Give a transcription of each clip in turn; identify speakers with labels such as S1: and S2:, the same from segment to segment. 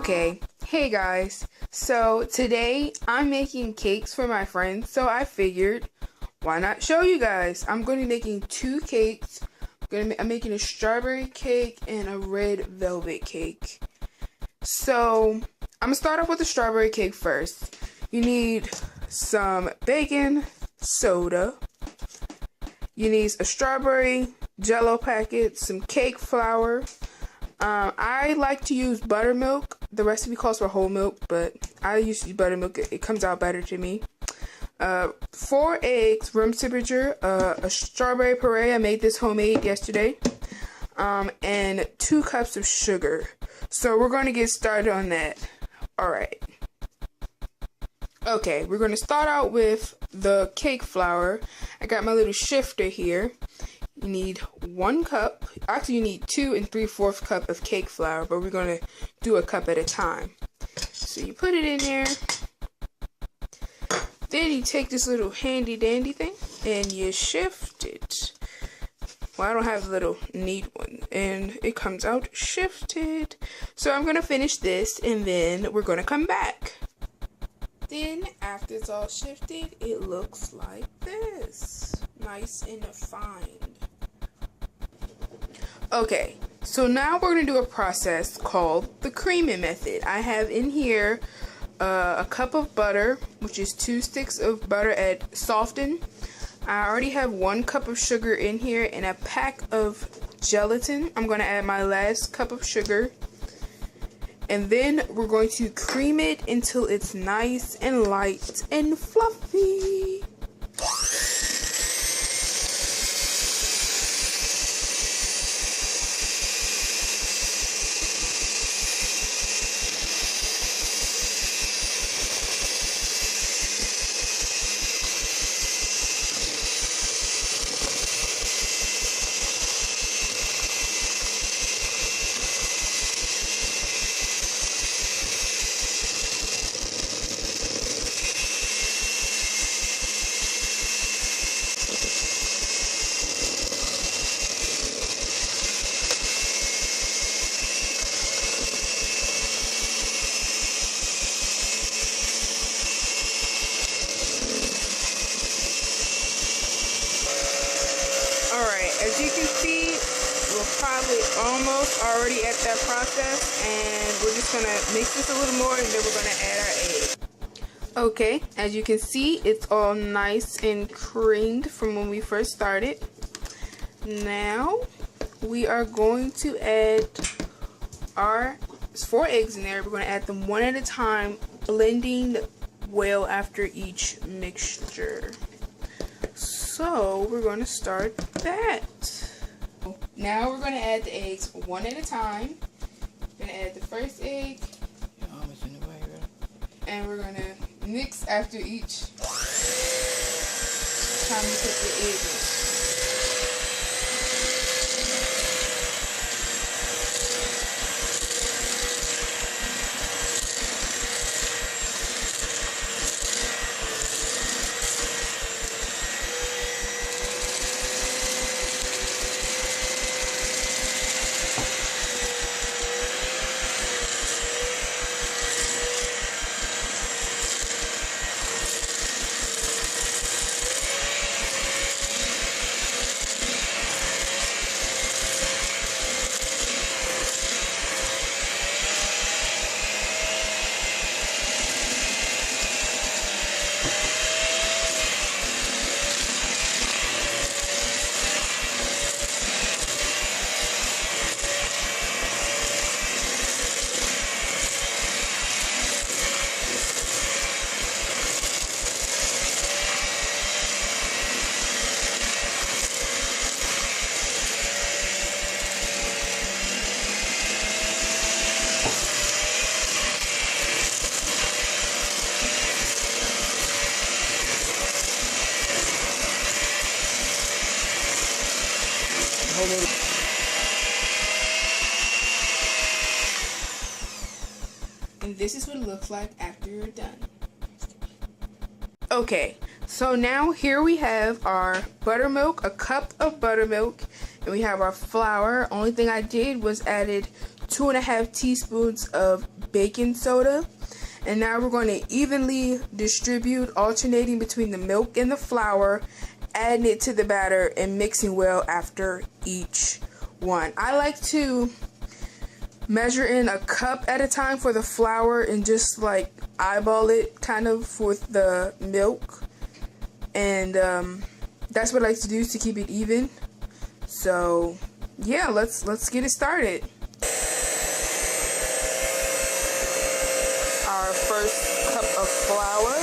S1: Okay, hey guys. So today I'm making cakes for my friends, so I figured why not show you guys. I'm going to be making two cakes. I'm making a strawberry cake and a red velvet cake. So I'm gonna start off with the strawberry cake first. You need some baking soda. You need a strawberry jello packet, some cake flour. I like to use buttermilk. The recipe calls for whole milk, but I use buttermilk. It comes out better to me. 4 eggs, room temperature, a strawberry puree. I made this homemade yesterday. And 2 cups of sugar. So we're going to get started on that. Alright. Okay, we're going to start out with the cake flour. I got my little shifter here. You need 1 cup. Actually, you need 2 3/4 cup of cake flour, but we're going to do a cup at a time. So you put it in there. Then you take this little handy dandy thing and you shift it. Well, I don't have a little neat one, and it comes out shifted. So I'm going to finish this, and then we're going to come back. Then, after it's all shifted, it looks like this. Nice and fine. Okay, so now we're going to do a process called the creaming method. I have in here a cup of butter, which is 2 sticks of butter softened. I already have 1 cup of sugar in here and a pack of gelatin. I'm going to add my last cup of sugar. And then we're going to cream it until it's nice and light and fluffy. As you can see, we're probably almost already at that process, and we're just going to mix this a little more, and then we're going to add our egg. Okay, as you can see, it's all nice and creamed from when we first started. Now, we are going to add our 4 eggs in there. We're going to add them one at a time, blending well after each mixture. So we're going to start that. Now we're going to add the eggs one at a time. We're going to add the first egg. And we're going to mix after each time you put the egg in. And this is what it looks like after you're done. Okay, so now here we have our buttermilk, a cup of buttermilk, and we have our flour. Only thing I did was added 2.5 teaspoons of baking soda. And now we're going to evenly distribute, alternating between the milk and the flour, adding it to the batter and mixing well after each one. I like to measure in a cup at a time for the flour and just like eyeball it kind of with the milk. And that's what I like to do to keep it even. So yeah, let's get it started. Our first cup of flour.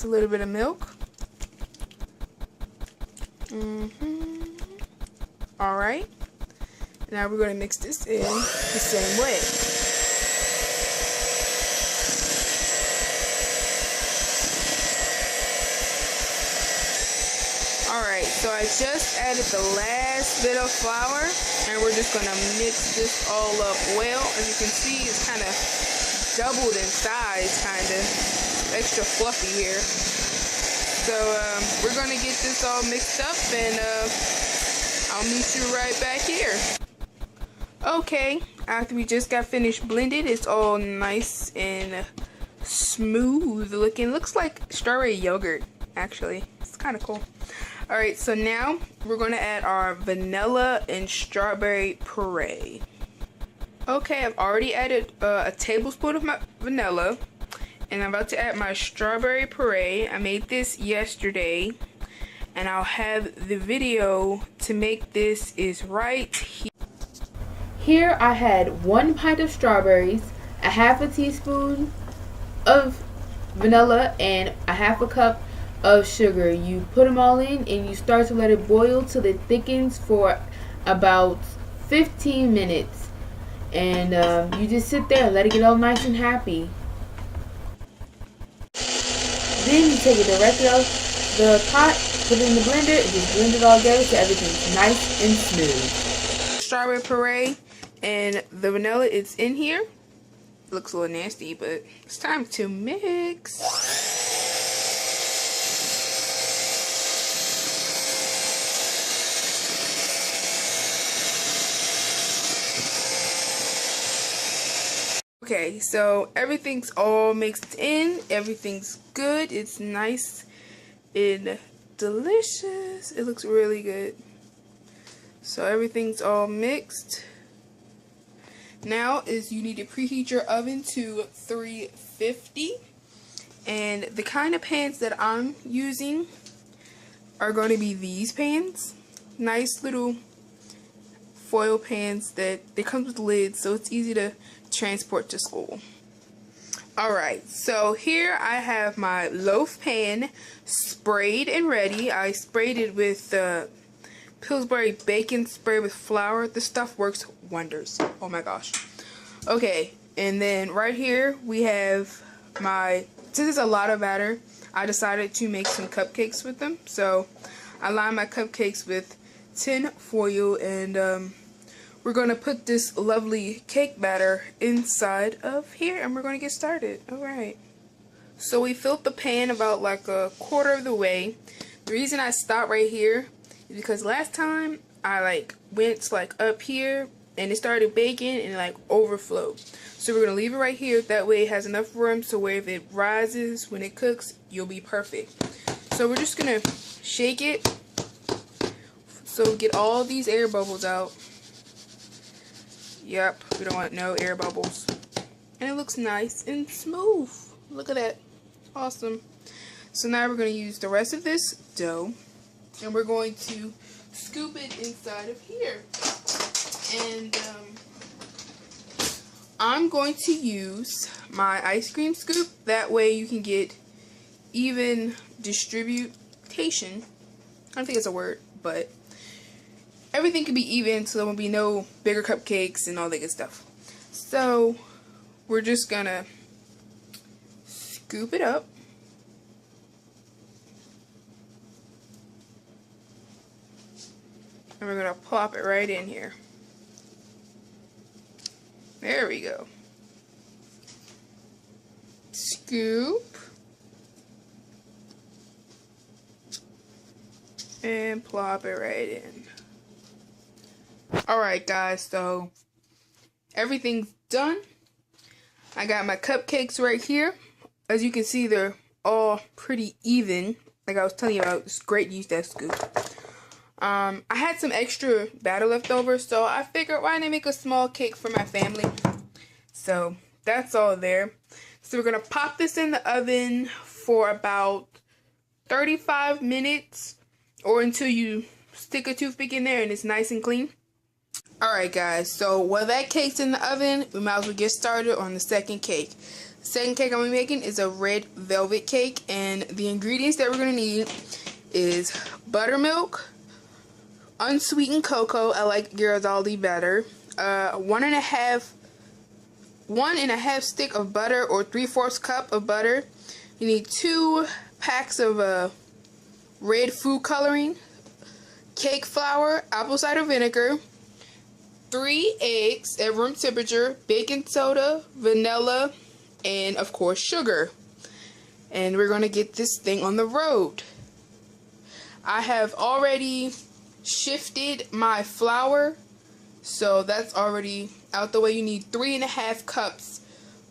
S1: A little bit of milk. Alright. Now we're going to mix this in the same way. Alright, so I just added the last bit of flour, and we're just going to mix this all up well. As you can see, it's kind of doubled in size, kind of. Extra fluffy here. So we're gonna get this all mixed up, and I'll meet you right back here. Okay, after we just got finished blended, it's all nice and smooth looking. Looks like strawberry yogurt, actually. It's kind of cool. Alright, so now we're gonna add our vanilla and strawberry puree. Okay, I've already added a tablespoon of my vanilla. And I'm about to add my strawberry puree. I made this yesterday, and I'll have the video to make this is right here. Here I had 1 pint of strawberries, a half a teaspoon of vanilla, and a half a cup of sugar. You put them all in, and you start to let it boil till it thickens for about 15 minutes. And you just sit there and let it get all nice and happy. Then you take it directly out the pot, put it in the blender, and just blend it all together so everything's nice and smooth. Strawberry puree and the vanilla is in here. It looks a little nasty, but it's time to mix. Okay, so everything's all mixed in. Everything's good. It's nice and delicious. It looks really good. So everything's all mixed. Now is you need to preheat your oven to 350. And the kind of pans that I'm using are going to be these pans. Nice little foil pans that they come with lids, so it's easy to transport to school. Alright, so here I have my loaf pan sprayed and ready. I sprayed it with Pillsbury bacon spray with flour. This stuff works wonders. Oh my gosh. Okay, and then right here we have my, since it's a lot of batter, I decided to make some cupcakes with them. So I lined my cupcakes with tin foil, and we're going to put this lovely cake batter inside of here, and we're going to get started. Alright. So we filled the pan about like a quarter of the way. The reason I stopped right here is because last time I went up here and it started baking and it overflowed. So we're going to leave it right here. That way it has enough room so where if it rises when it cooks, you'll be perfect. So we're just going to shake it so get all these air bubbles out. Yep, we don't want no air bubbles. And it looks nice and smooth. Look at that. Awesome. So now we're going to use the rest of this dough, and we're going to scoop it inside of here. And I'm going to use my ice cream scoop. That way you can get even distribution. I don't think it's a word, but everything can be even, so there will be no bigger cupcakes and all that good stuff. So we're just gonna scoop it up. And we're gonna plop it right in here. There we go. Scoop. And plop it right in. Alright guys, so everything's done. I got my cupcakes right here. As you can see, they're all pretty even. Like I was telling you about, it's great to use that scoop. I had some extra batter left over, so I figured why not make a small cake for my family. So that's all there. So we're going to pop this in the oven for about 35 minutes or until you stick a toothpick in there and it's nice and clean. Alright guys, so while that cake's in the oven, we might as well get started on the second cake. The second cake I'm going to be making is a red velvet cake, and the ingredients that we're going to need is buttermilk, unsweetened cocoa, I like Ghirardelli better, 1.5 stick of butter or 3/4 cup of butter. You need 2 packs of red food coloring, cake flour, apple cider vinegar, 3 eggs at room temperature, baking soda, vanilla, and of course sugar. And we're going to get this thing on the road. I have already shifted my flour, so that's already out the way. You need 3.5 cups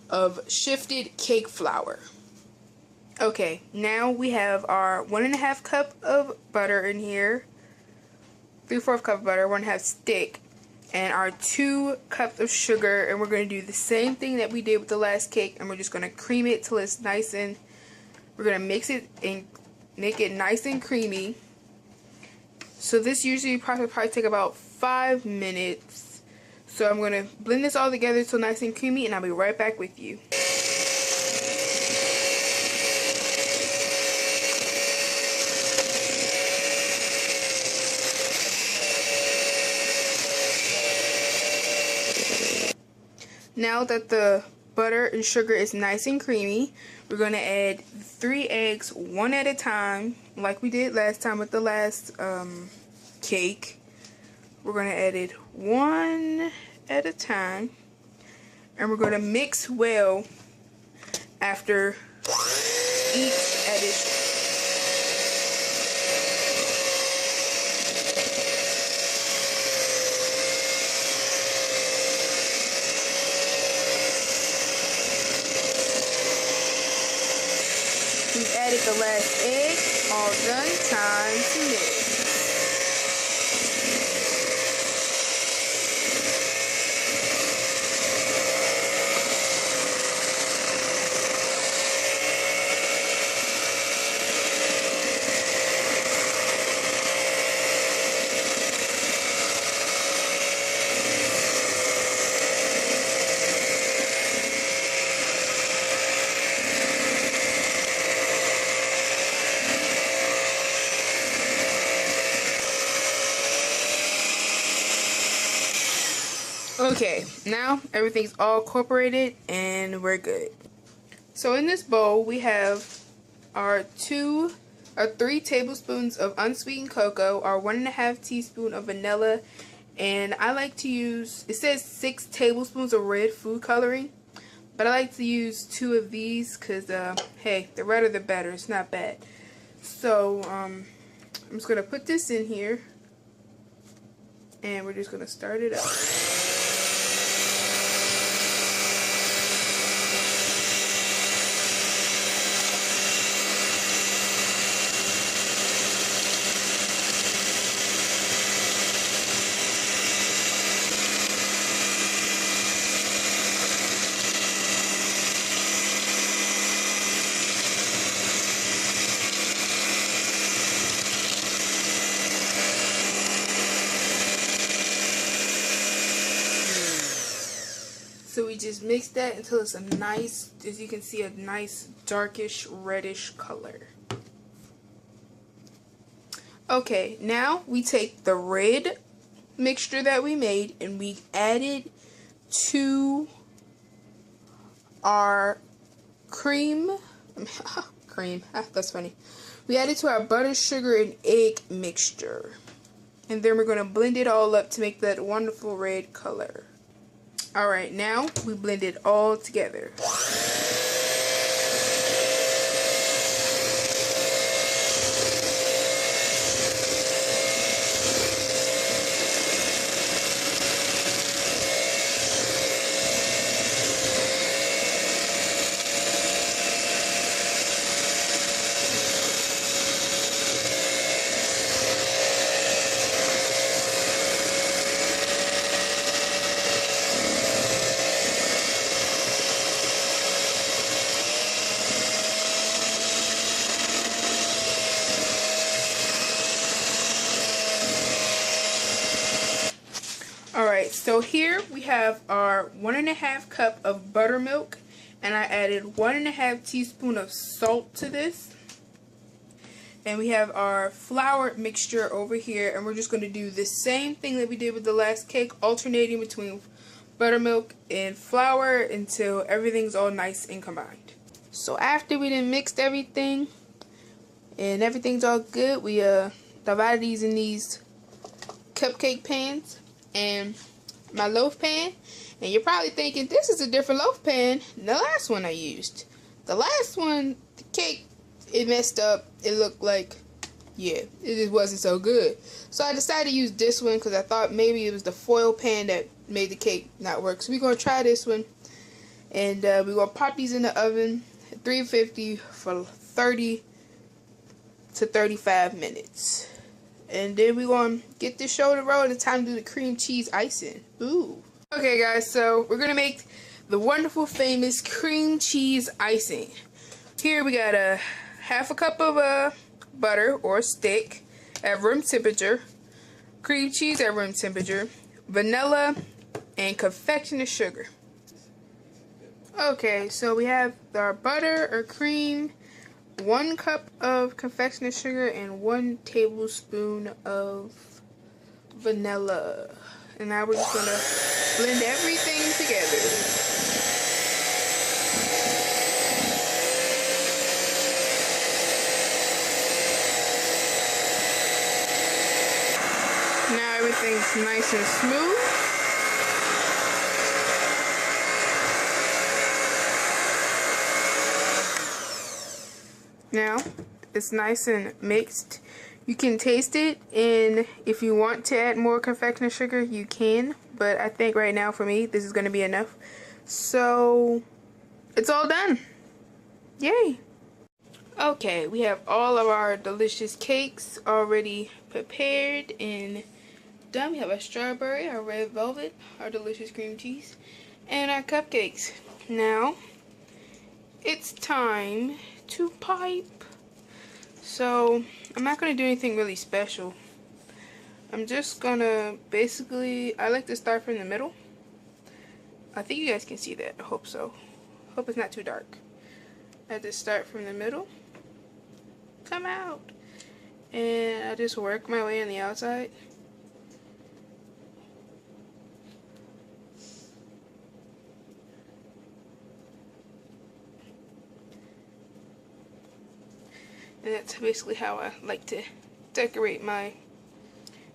S1: of shifted cake flour. Okay, now we have our 1.5 cup of butter in here, 3/4 cup of butter, 1.5 stick, and our 2 cups of sugar. And we're going to do the same thing that we did with the last cake, and we're just going to cream it till it's nice, and we're going to mix it and make it nice and creamy. So this usually probably take about 5 minutes. So I'm going to blend this all together till nice and creamy, and I'll be right back with you. Now that the butter and sugar is nice and creamy, we're going to add 3 eggs one at a time, like we did last time with the last cake. We're going to add it one at a time, and we're going to mix well after each addition. We've added the last egg, all done, time to mix. Okay, now everything's all incorporated and we're good. So in this bowl we have our 3 tablespoons of unsweetened cocoa, our 1.5 teaspoon of vanilla, and I like to use, it says 6 tablespoons of red food coloring, but I like to use 2 of these because, hey, the redder the better, it's not bad. So, I'm just going to put this in here, and we're just going to start it up. So we just mix that until it's a nice, as you can see, a nice darkish reddish color. Okay, now we take the red mixture that we made and we add it to our cream. That's funny. We add it to our butter, sugar, and egg mixture. And then we're going to blend it all up to make that wonderful red color. Alright, now we blend it all together. Alright, so here we have our 1½ cup of buttermilk, and I added 1½ teaspoon of salt to this. And we have our flour mixture over here, and we're just going to do the same thing that we did with the last cake, alternating between buttermilk and flour until everything's all nice and combined. So after we done mixed everything and everything's all good, we divided these in these cupcake pans and my loaf pan. And you're probably thinking, this is a different loaf pan than the last one I used. The last one, the cake, it messed up. It looked like, yeah, it just wasn't so good. So I decided to use this one because I thought maybe it was the foil pan that made the cake not work. So we're going to try this one. And we're going to pop these in the oven at 350 for 30 to 35 minutes. And then we're going to get this show to roll, and it's time to do the cream cheese icing. Ooh. Okay, guys, so we're going to make the wonderful, famous cream cheese icing. Here we got a ½ cup of butter or stick at room temperature, cream cheese at room temperature, vanilla, and confectioner sugar. Okay, so we have our butter or cream, 1 cup of confectioner sugar, and 1 tablespoon of vanilla. And now we're just going to blend everything together. Now everything's nice and smooth. Now it's nice and mixed. You can taste it, and if you want to add more confectioner sugar, you can. But I think right now for me, this is going to be enough. So it's all done. Yay! Okay, we have all of our delicious cakes already prepared and done. We have our strawberry, our red velvet, our delicious cream cheese, and our cupcakes. Now it's time to pipe. So I'm not going to do anything really special. I'm just going to basically, I like to start from the middle. I think you guys can see that. I hope so. Hope it's not too dark. I just start from the middle, come out, and I just work my way on the outside. And that's basically how I like to decorate my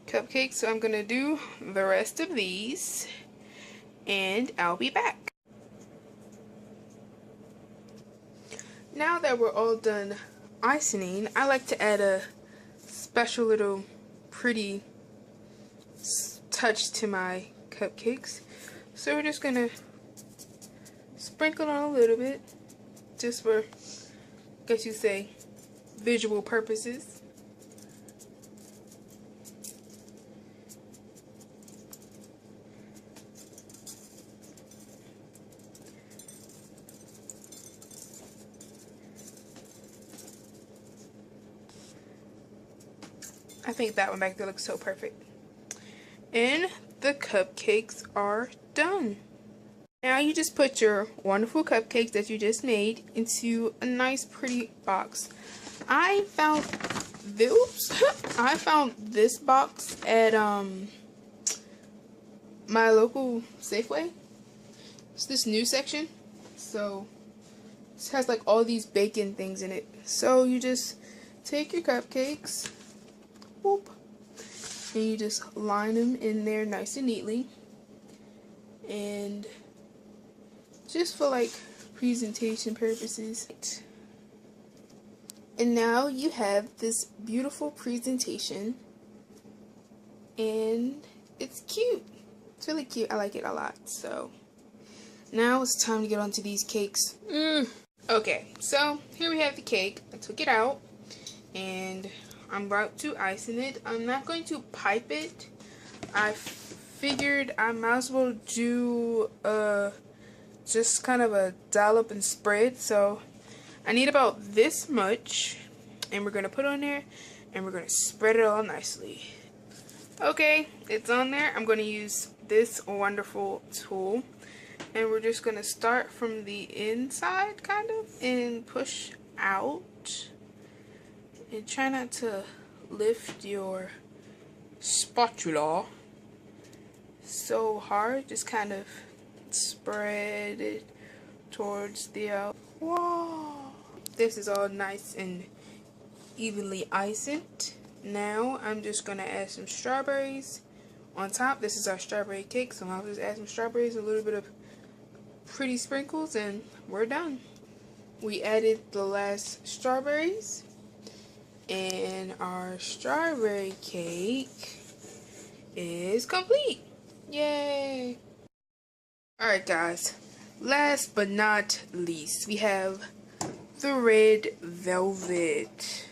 S1: cupcakes. So I'm going to do the rest of these, and I'll be back. Now that we're all done icing, I like to add a special little pretty touch to my cupcakes. So we're just going to sprinkle on a little bit, just for, I guess you say, visual purposes. I think that one back there looks so perfect. And the cupcakes are done. Now you just put your wonderful cupcakes that you just made into a nice pretty box. I found I found this box at my local Safeway. It's this new section. So it has like all these bacon things in it. So you just take your cupcakes, whoop, and you just line them in there nice and neatly. And just for like presentation purposes. And now you have this beautiful presentation, and it's cute. It's really cute. I like it a lot. So now it's time to get onto these cakes. Okay, so here we have the cake. I took it out and I'm about to ice it. I'm not going to pipe it. I figured I might as well do just kind of a dollop and spread. So I need about this much, and we're going to put on there and we're going to spread it all nicely. Okay, it's on there. I'm going to use this wonderful tool, and we're just going to start from the inside kind of and push out, and try not to lift your spatula so hard. Just kind of spread it towards the out. Whoa, this is all nice and evenly iced. Now I'm just gonna add some strawberries on top. This is our strawberry cake, so I'll just add some strawberries, a little bit of pretty sprinkles, and we're done. We added the last strawberries, and our strawberry cake is complete. Yay! Alright guys, last but not least, we have the red velvet.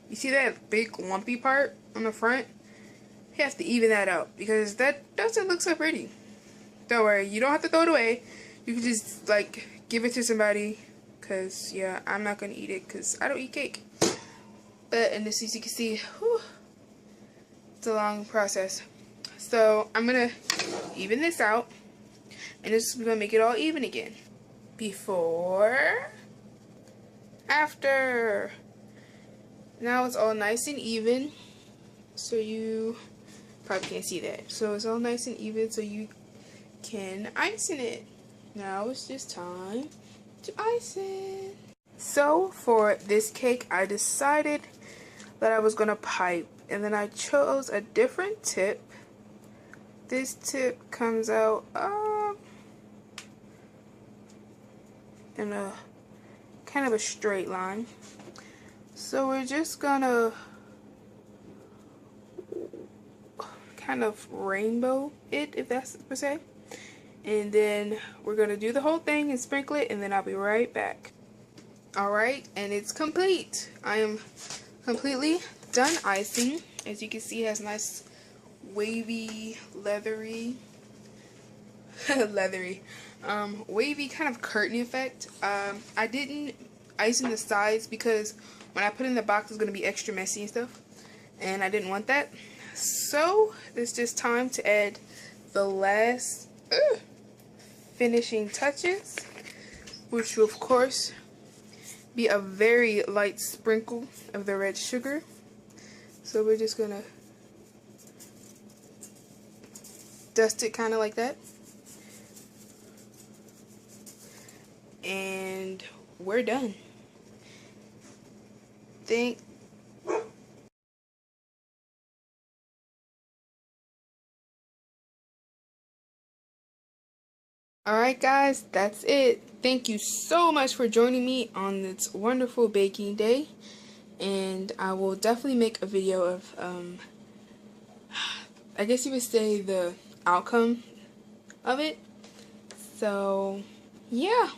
S1: You see that big lumpy part on the front? You have to even that out because that doesn't look so pretty. Don't worry, you don't have to throw it away. You can just like give it to somebody, because yeah, I'm not gonna eat it because I don't eat cake. But and this, as you can see, whew, it's a long process. So I'm gonna even this out, and this is gonna make it all even again. Before, after. Now it's all nice and even, so you probably can't see that. So it's all nice and even, so you can ice it. Now it's just time to ice it. So for this cake, I decided that I was gonna pipe, and then I chose a different tip. This tip comes out in a kind of a straight line. So we're just gonna kind of rainbow it, if that's per se. And then we're gonna do the whole thing and sprinkle it, and then I'll be right back. Alright, and it's complete. I am completely done icing. As you can see, it has nice wavy, leathery, wavy kind of curtain effect. I didn't ice in the sides because when I put it in the box, it's going to be extra messy and stuff, and I didn't want that. So it's just time to add the last finishing touches, which will of course be a very light sprinkle of the red sugar. So we're just going to dust it kind of like that, and we're done. Alright guys, that's it. Thank you so much for joining me on this wonderful baking day, and I will definitely make a video of I guess you would say the outcome of it. So yeah.